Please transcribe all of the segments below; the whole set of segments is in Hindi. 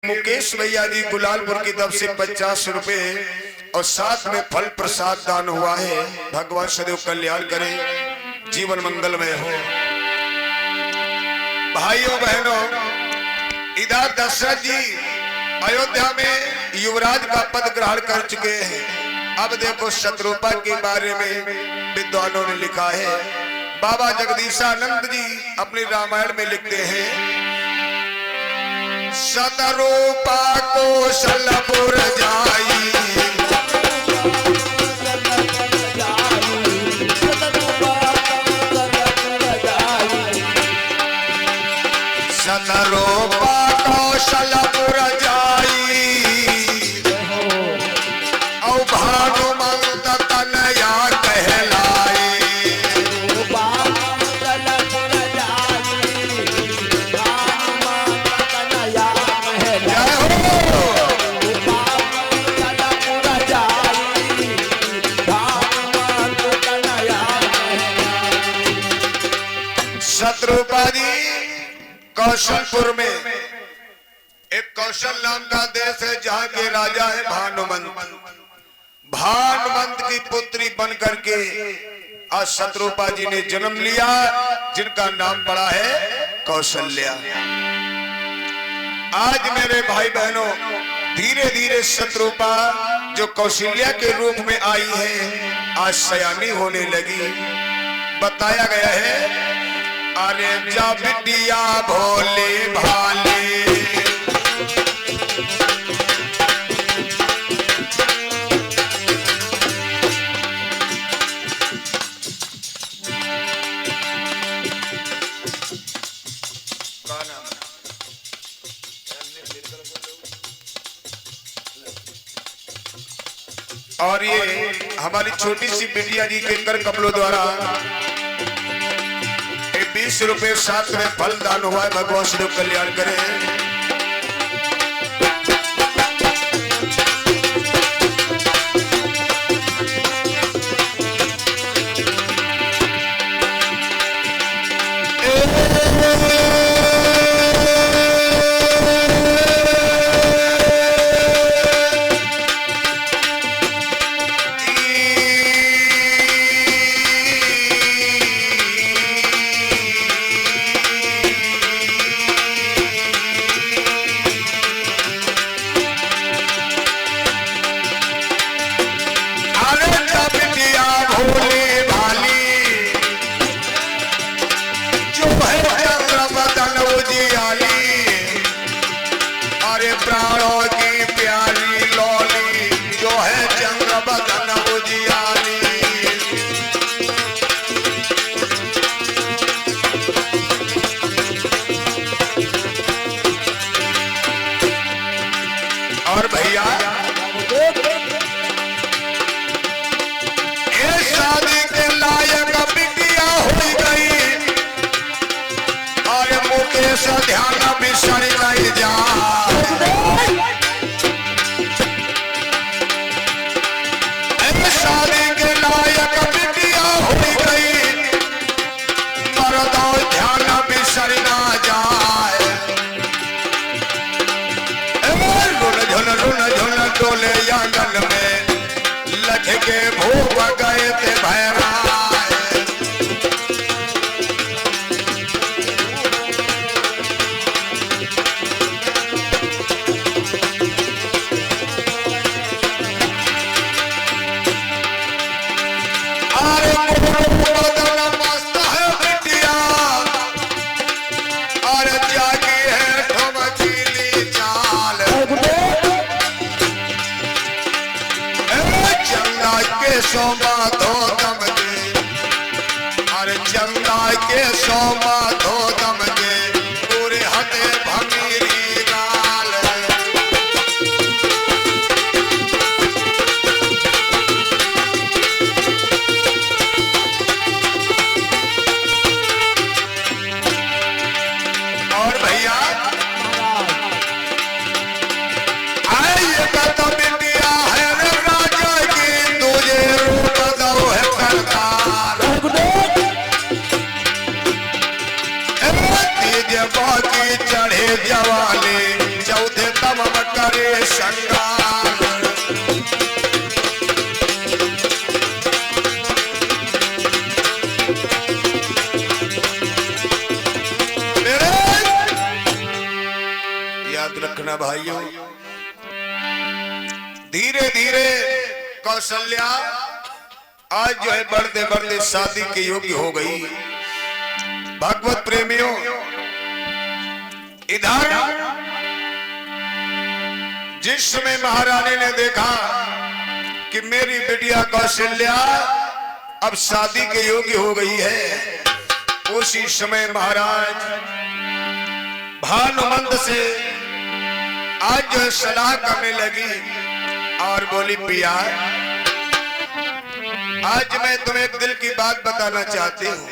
मुकेश भैया जी गुलालपुर की तरफ से 50 रुपए और साथ में फल प्रसाद दान हुआ है। भगवान सदैव कल्याण करे, जीवन मंगलमय हो। भाइयों बहनों, इधर दशरथ जी अयोध्या में युवराज का पद ग्रहण कर चुके हैं। अब देखो शत्रुपा के बारे में विद्वानों ने लिखा है। बाबा जगदीशानंद जी अपने रामायण में लिखते हैं, शतरूपा कौशलपुर जाई, शतरूपा कौशलपुर जाई, औ भानुमंत तनया कहलाई। शत्रुपा जी कौशलपुर में, एक कौशल नाम का देश है जहाँ के राजा है भानुमंत। भानुमंत की पुत्री बन करके आज शत्रुपा जी ने जन्म लिया, जिनका नाम पड़ा है कौशल्या। आज मेरे भाई बहनों, धीरे धीरे शत्रुपा जो कौशल्या के रूप में आई है, आज सयानी होने लगी। बताया गया है, अरे जा बिटिया भोले भाले, और ये हमारी छोटी सी बिटिया जी के कर कपड़ों द्वारा 20 रुपए साथ में फल दान हुआ है। भगवान श्री कल्याण करे। प्राणों की प्यारी लौली जो है चंद्र बदन उजियाली। और भैया ये शादी के लायक बिटिया हो गई, और मुकेश ध्यान बिसर नहीं जा। शादी के लायक बिटिया हो गई, मर्दो ध्यान बिसर ना जाए। रुन झुन डोले आंगन में, लख के भूप गए थे भैरा। सोमा धो दम दे, अरे चंदा के सोमा धो दम दे, पूरे हटे भमीरी गाल। और भैया आइए कदम बिटिया है राजा की, तुझे रूप दो है सरकार। बाकी चढ़े जवानी, चौथे तब मम करे संगार। याद रखना भाइयों, धीरे धीरे कौशल्या आज जो है बढ़ते बढ़ते शादी के योग्य हो गई। भागवत प्रेमियों, इधर जिस समय महारानी ने देखा कि मेरी बिटिया कौशल्या अब शादी के योग्य हो गई है, उसी समय महाराज भानुमंत से आज जो है सलाह करने लगी और बोली, पिया आज मैं तुम्हें एक दिल की बात बताना चाहती हूँ।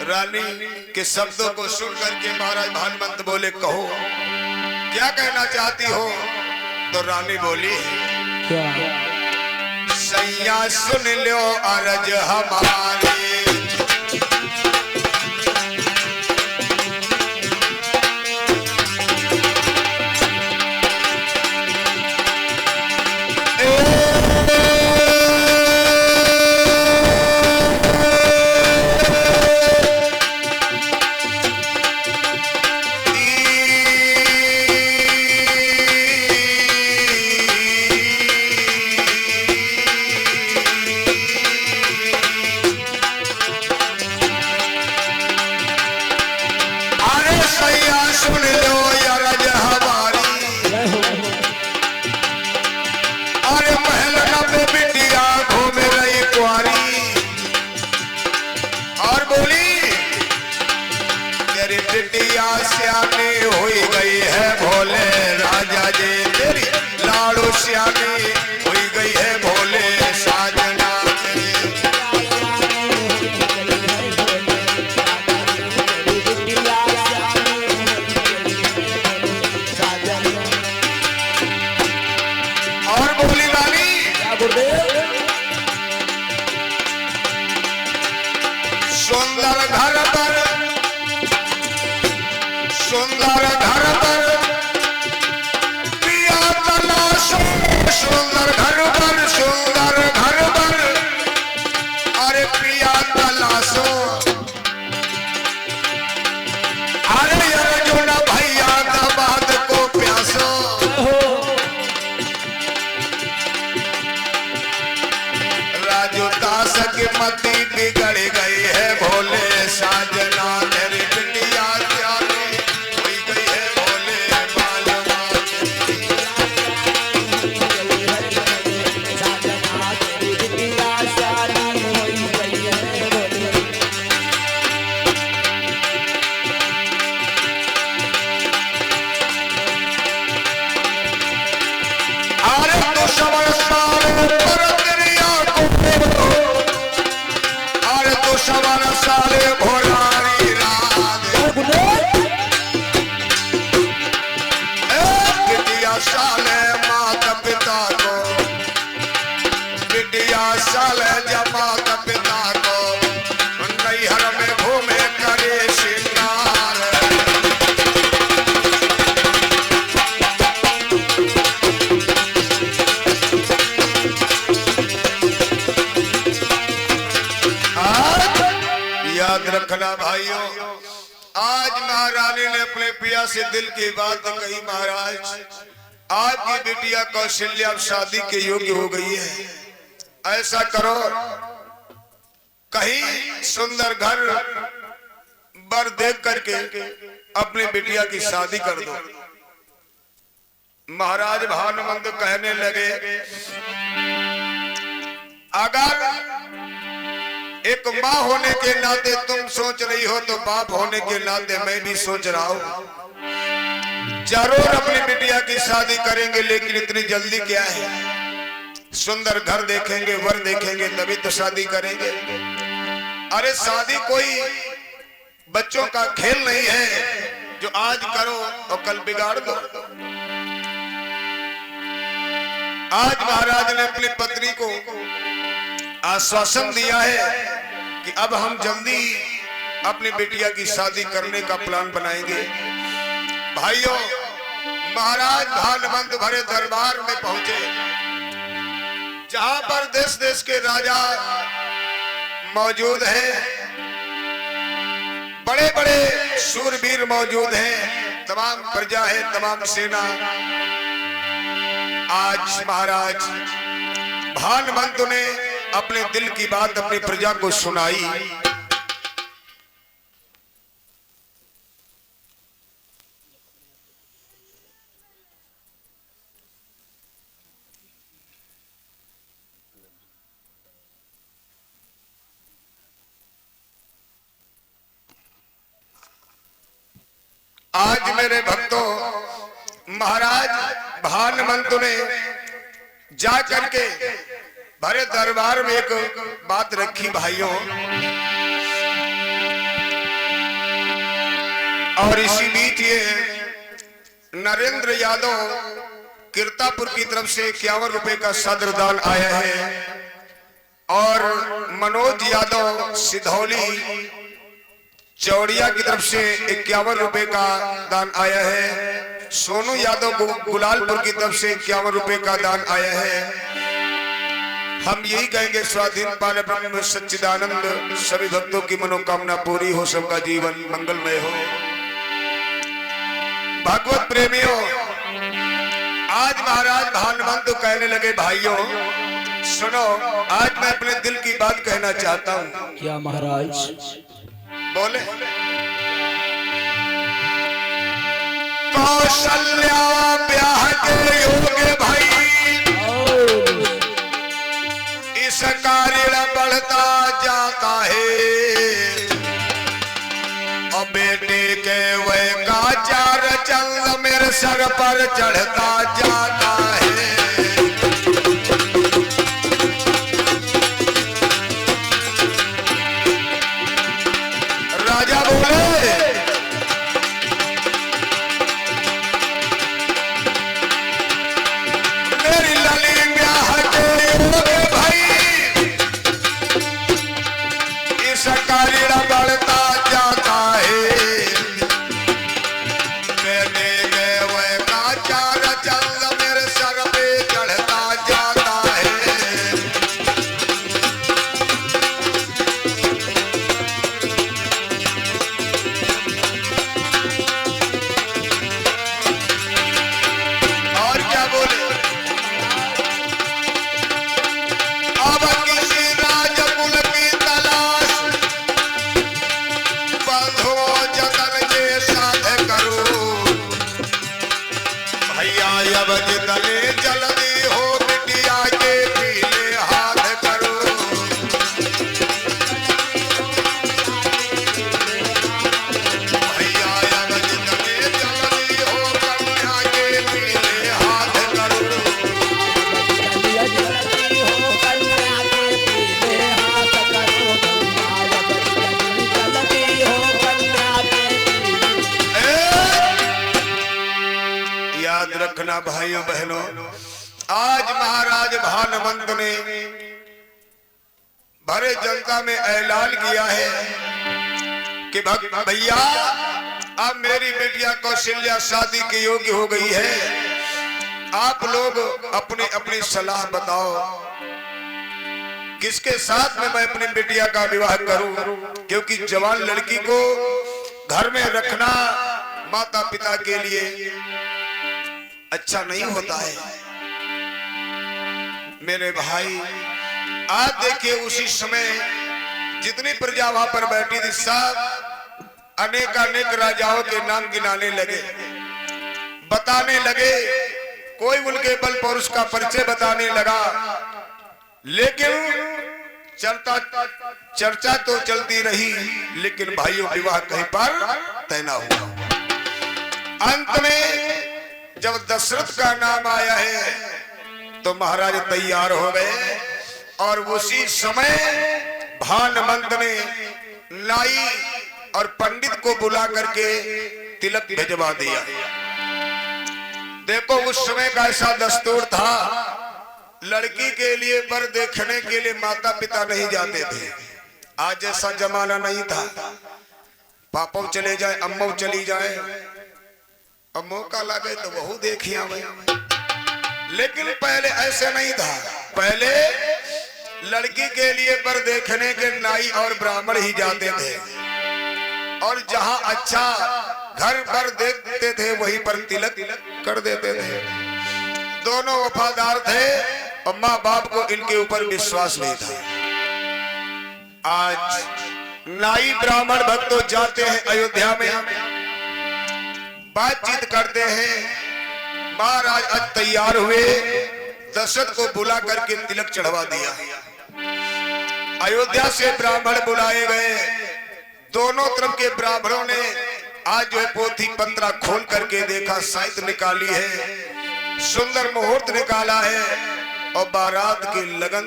रानी के शब्दों को सुन करके महाराज भानुमंत बोले, कहो क्या कहना चाहती हो? तो रानी बोली, क्या? सैया सुन लो अरज हमारी, श्यामी हुई गई है भोले साजना। और बोली रानी, सुंदर घर पर, सुंदर घर पर सुंदर घर पर, सुंदर घर पर, अरे पिया तलाशो, अरे अर्जुन भैया का बात को प्यासो। राजू दास की मति बिगड़ गई है भोले साजना, तेरी बिटिया जाने हुई गई है भोले मालूमा। साले भोलारी रात बिटिया साले माता पिता को, बिटिया साले जमाता पिता को नैहर में घूमे करे श्रृंगार। याद रखना भाइयों, आज महारानी ने अपने पिया से दिल की बात कही, महाराज आपकी बिटिया कौशल्या अब शादी के योग्य हो गई है, ऐसा करो कहीं सुंदर घर बर देख करके अपनी बिटिया की शादी कर दो। महाराज भानुमंत कहने लगे, अगर एक माँ होने के नाते तुम सोच रही हो तो बाप होने के नाते मैं भी सोच रहा हूं। जरूर अपनी बिटिया की शादी करेंगे, लेकिन इतनी जल्दी क्या है? सुंदर घर देखेंगे, वर देखेंगे, तभी तो शादी करेंगे। अरे शादी कोई बच्चों का खेल नहीं है जो आज करो और कल बिगाड़ दो। आज महाराज ने अपनी पत्नी को आश्वासन दिया है कि अब हम जल्दी अपनी बिटिया की शादी करने का प्लान बनाएंगे। भाइयों, महाराज भानवंत भरे दरबार में पहुंचे, जहां पर देश देश के राजा मौजूद हैं, बड़े बड़े शूरवीर मौजूद हैं, तमाम प्रजा है, तमाम सेना। आज महाराज भानवंत ने अपने दिल की बात अपनी प्रजा को सुनाई। आज मेरे भक्तों, महाराज भानवंत ने जा करके भरे दरबार में एक बात रखी भाइयों, और इसी बीच ये नरेंद्र यादव कीर्तापुर की तरफ से 51 रुपए का सदर दान आया है, और मनोज यादव सिधौली चौड़िया की तरफ से 51 रुपए का दान आया है। सोनू यादव गुलालपुर की तरफ से 51 रुपए का दान आया है। हम यही कहेंगे, स्वाधीन पाल ब्रह्म सच्चिदानंद, सभी भक्तों की मनोकामना पूरी हो, सबका जीवन मंगलमय हो। भगवत प्रेमियों, आज महाराज भानवंत कहने लगे, भाइयों सुनो, आज मैं अपने दिल की बात कहना चाहता हूँ। क्या महाराज? बोले। कौशल्या ब्याह के योग भाई, इस कार्य बढ़ता जाता है, और बेटे के वह का चार चंद मेरे सर पर चढ़ता जाता है। राजा बोले, मेरी लली ब्याह के योग भाई, इस कार्य बढ़ता जाता है, मैंने गए वह का चार चंद मेरे सर पे चढ़ता जाता है। और क्या बोले, अब किसी राजकुल की तलाश, बंधुओं जतन के साथ करो, भैया अब जितने जल्दी हो बिटिया के पीले हाथ करो। भैया अब जितने जल्दी हो कन्या के पीले हाथ करो। याद रखना भाइयों बहनों, आज महाराज भानवंत ने भरे जनता में ऐलान किया है कि भैया अब मेरी बेटिया कौशल्या शादी के योग्य हो गई है, आप लोग अपनी अपनी सलाह बताओ, किसके साथ में मैं अपनी बेटिया का विवाह करूं, क्योंकि जवान लड़की को घर में रखना माता पिता के लिए अच्छा नहीं होता है। मेरे भाई, आज देखिए उसी समय जितनी प्रजा वहां पर बैठी थी, सब अनेक राजाओं के नाम गिनाने लगे, बताने लगे, कोई उनके बल पौरुष का परिचय बताने लगा, लेकिन चर्चा तो चलती रही, लेकिन भाइयों विवाह कहीं पर तय न हुआ। अंत में जब दशरथ का नाम आया है तो महाराज तैयार हो गए, और उसी समय भानवंत ने नाई और पंडित को बुला करके तिलक भिजवा दिया। देखो उस समय का ऐसा दस्तूर था, लड़की के लिए वर देखने के लिए माता पिता नहीं जाते थे। आज ऐसा जमाना नहीं था, पापा चले जाए, अम्मा चली जाए, अब मौका लगे तो वह देखिए भाई। लेकिन पहले ऐसे नहीं था। पहले लड़की के लिए वर देखने के नाई और ब्राह्मण ही जाते थे, और जहां अच्छा घर पर देखते थे वहीं पर तिलक कर देते थे। दोनों वफादार थे और माँ बाप को इनके ऊपर विश्वास नहीं था। आज नाई ब्राह्मण भक्त तो जाते हैं अयोध्या में, बातचीत करते हैं। महाराज आज तैयार हुए, दशरथ को बुला करके तिलक चढ़वा दिया। अयोध्या से ब्राह्मण बुलाए गए। दोनों तरफ के ब्राह्मणों ने आज जो है पोथी पत्रा खोल करके देखा, साइत निकाली है, सुंदर मुहूर्त निकाला है और बारात की लगन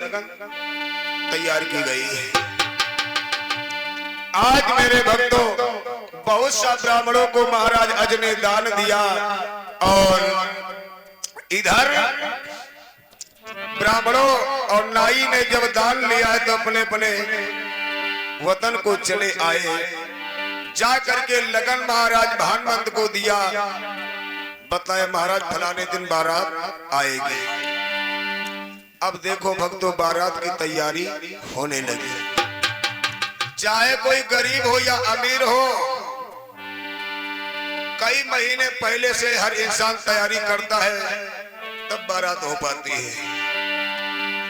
तैयार की गई है। आज मेरे भक्तों बहुत सा ब्राह्मणों को महाराज अज ने दान दिया, और इधर ब्राह्मणों और नाई ने जब दान लिया है तो अपने अपने वतन को चले आए। जा करके लगन महाराज भानुमंत को दिया, बताया महाराज फलाने दिन बारात आएगी। अब देखो भक्तों, बारात की तैयारी होने लगी। चाहे कोई गरीब हो या अमीर हो, कई महीने पहले से हर इंसान तैयारी करता है, तब बारात हो पाती है।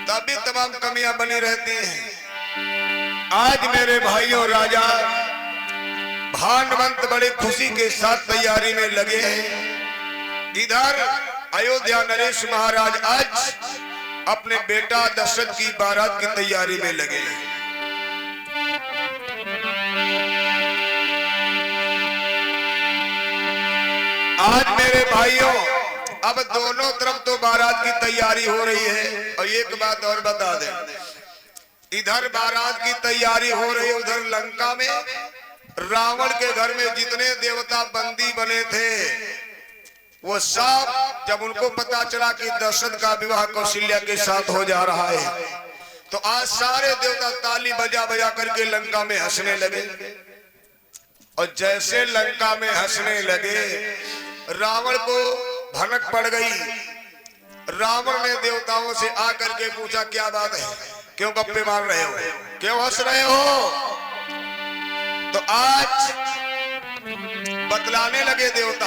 तभी तमाम कमियां बनी रहती हैं। आज मेरे भाइयों, राजा भानुमंत बड़े खुशी के साथ तैयारी में लगे हैं। इधर अयोध्या नरेश महाराज आज अपने बेटा दशरथ की बारात की तैयारी में लगे हैं। आज मेरे भाइयों, अब दोनों तरफ तो बारात की तैयारी हो रही है। और एक बात और बता दें, इधर बारात की तैयारी हो रही है, उधर लंका में रावण के घर में जितने देवता बंदी बने थे, वो सब जब उनको पता चला कि दशरथ का विवाह कौशल्या के साथ हो जा रहा है, तो आज सारे देवता ताली बजा बजा करके लंका में हंसने लगे। और जैसे लंका में हंसने लगे, रावण को भनक पड़ गई। रावण ने देवताओं से आकर के पूछा, क्या बात है, क्यों गप्पे मार रहे हो, क्यों हंस रहे हो? तो आज बतलाने लगे देवता।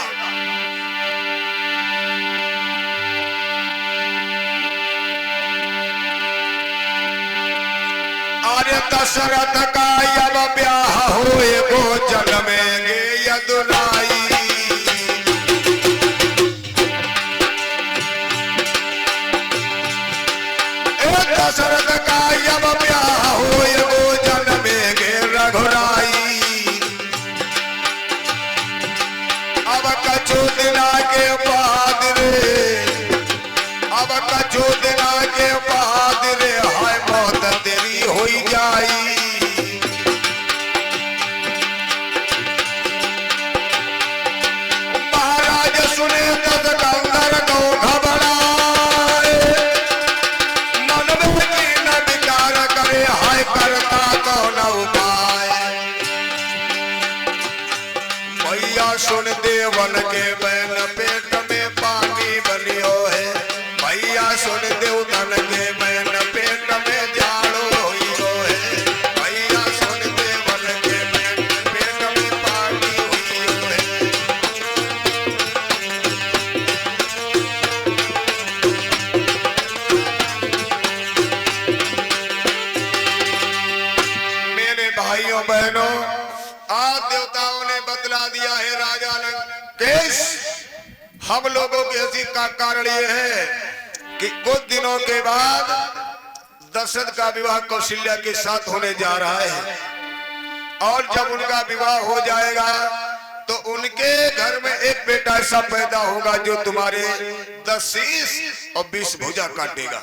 अरे दशरथ का अब ब्याह होए गो जन्मेंगे यदुराई। दशरथ का अब ब्याह होए गो जन्मेंगे रघुराई। अब कछु दिना के बाद रे, अब कछु दिना के बाद रे, हाय मौत तेरी होई जाई। महाराज सुने तब कंदर को घबराए, मन में कीन विचार करे, हाय करता कौन उपाय। भैया सुन देवन के बैन पेट में पानी बनियो है। भैया सुन देवतन के बैन पेट में जाड़ो हुई है। भैया सुन देवन के बैन पेट में पानी हुई है। मेरे भाइयों बहनों, आज देवताओं ने बतला दिया है राजा लंकेश। हम लोगों की हंसी का कारण ये है कि कुछ दिनों के बाद दशरथ का विवाह कौशल्या के साथ होने जा रहा है, और जब उनका विवाह हो जाएगा तो उनके घर में एक बेटा ऐसा पैदा होगा जो तुम्हारे 10 शीश और 20 भुजा काटेगा।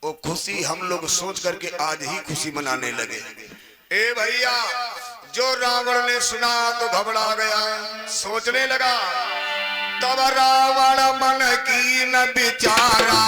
वो खुशी हम लोग सोच करके आज ही खुशी मनाने लगे। ए भैया, जो रावण ने सुना तो घबरा गया, सोचने लगा। तब रावण मन की न विचारा,